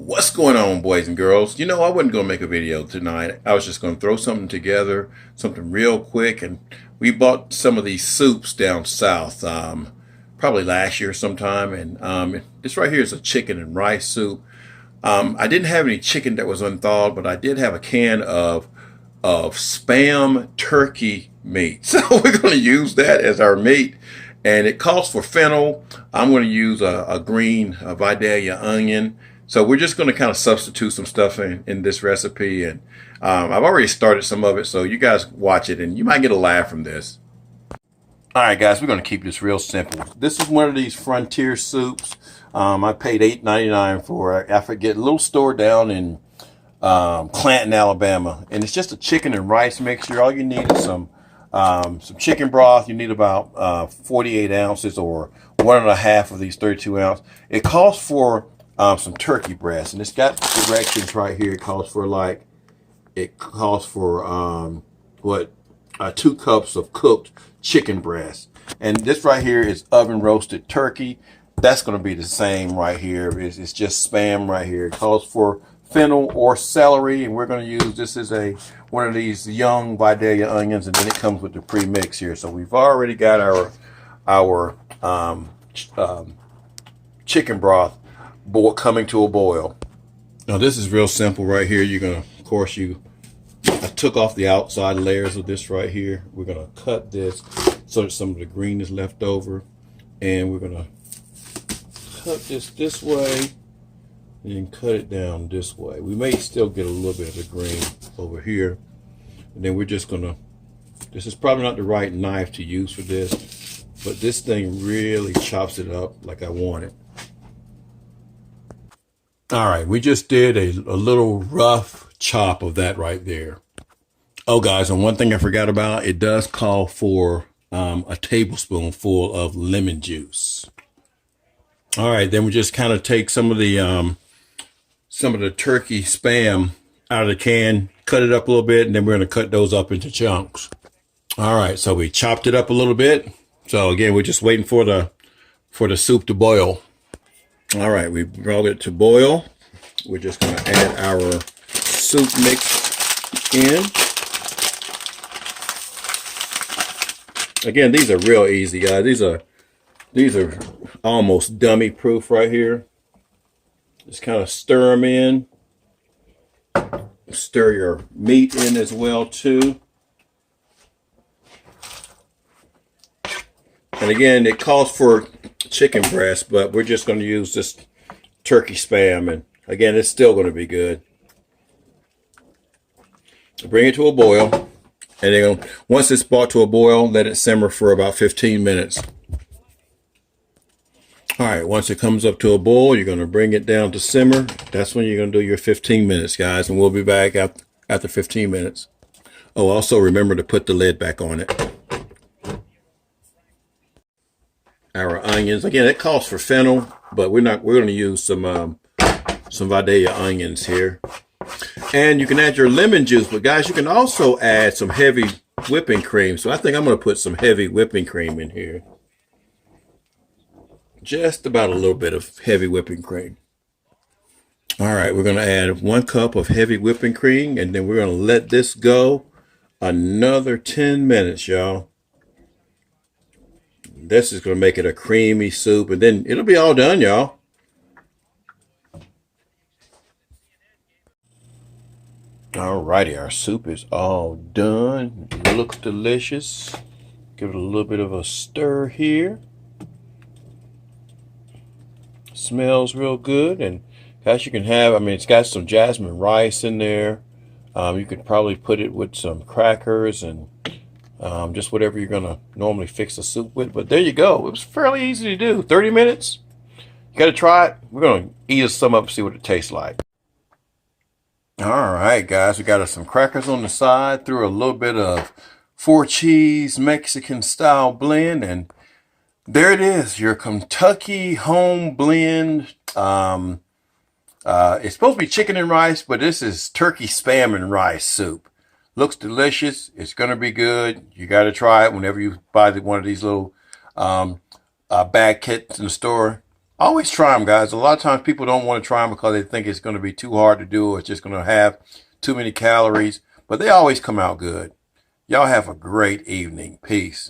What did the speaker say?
What's going on, boys and girls? You know, I wasn't going to make a video tonight. I was just going to throw something together, something real quick. And we bought some of these soups down south, probably last year sometime. And this right here is a chicken and rice soup. I didn't have any chicken that was unthawed, but I did have a can of Spam turkey meat. So we're going to use that as our meat. And it calls for fennel. I'm going to use a green Vidalia onion. So we're just going to kind of substitute some stuff in this recipe. And I've already started some of it, so you guys watch it and you might get a laugh from this. All right, guys, we're going to keep this real simple. This is one of these frontier soups. I paid $8.99 for it. I forget, a little store down in Clanton, Alabama. And it's just a chicken and rice mixture. All you need is some chicken broth. You need about 48 ounces or 1.5 of these 32 ounce. It calls for some turkey breast, and it's got directions right here. It calls for 2 cups of cooked chicken breast, and this right here is oven roasted turkey. That's going to be the same right here. It's just Spam right here. It calls for fennel or celery, and we're going to use this as one of these young Vidalia onions, and then it comes with the pre-mix here. So we've already got our chicken broth coming to a boil. Now this is real simple right here. You're gonna, of course, I took off the outside layers of this right here. We're gonna cut this so that some of the green is left over, and we're gonna cut this way and then cut it down this way. We may still get a little bit of the green over here, and then we're just gonna, this is probably not the right knife to use for this, but this thing really chops it up like I want it. All right, we just did a little rough chop of that right there. Oh, guys, and one thing I forgot about, it does call for a tablespoonful of lemon juice. All right, then we just kind of take some of the turkey Spam out of the can, cut it up a little bit, and then we're going to cut those up into chunks. All right, so we chopped it up a little bit. So again, we're just waiting for the soup to boil. All right, we brought it to boil. We're just going to add our soup mix in. Again, these are real easy, guys. These are almost dummy proof right here. Just kind of stir them in. Stir your meat in as well too. And again, it calls for chicken breast, but we're just going to use this turkey Spam, and again, it's still going to be good. Bring it to a boil, and then once it's brought to a boil, let it simmer for about 15 minutes. All right, once it comes up to a boil, you're going to bring it down to simmer. That's when you're going to do your 15 minutes, guys, and we'll be back after 15 minutes. Oh, also remember to put the lid back on it. Our onions, again, it calls for fennel, but we're going to use some Vidalia onions here. And you can add your lemon juice, but guys, you can also add some heavy whipping cream. So I think I'm going to put some heavy whipping cream in here. Just about a little bit of heavy whipping cream. All right, we're going to add 1 cup of heavy whipping cream, and then we're going to let this go another 10 minutes, y'all. This is going to make it a creamy soup, and then it'll be all done, y'all. All righty, our soup is all done. It looks delicious. Give it a little bit of a stir here. Smells real good, and guys, you can have, I mean, it's got some jasmine rice in there. You could probably put it with some crackers and just whatever you're going to normally fix a soup with. But there you go. It was fairly easy to do. 30 minutes. You got to try it. We're going to eat some up and see what it tastes like. All right, guys. We got us some crackers on the side. Threw a little bit of 4 cheese Mexican style blend. And there it is. Your Kentucky home blend. It's supposed to be chicken and rice, but this is turkey Spam and rice soup. Looks delicious. It's going to be good. You got to try it whenever you buy one of these little bag kits in the store. Always try them, guys. A lot of times people don't want to try them because they think it's going to be too hard to do or it's just going to have too many calories, but they always come out good. Y'all have a great evening. Peace.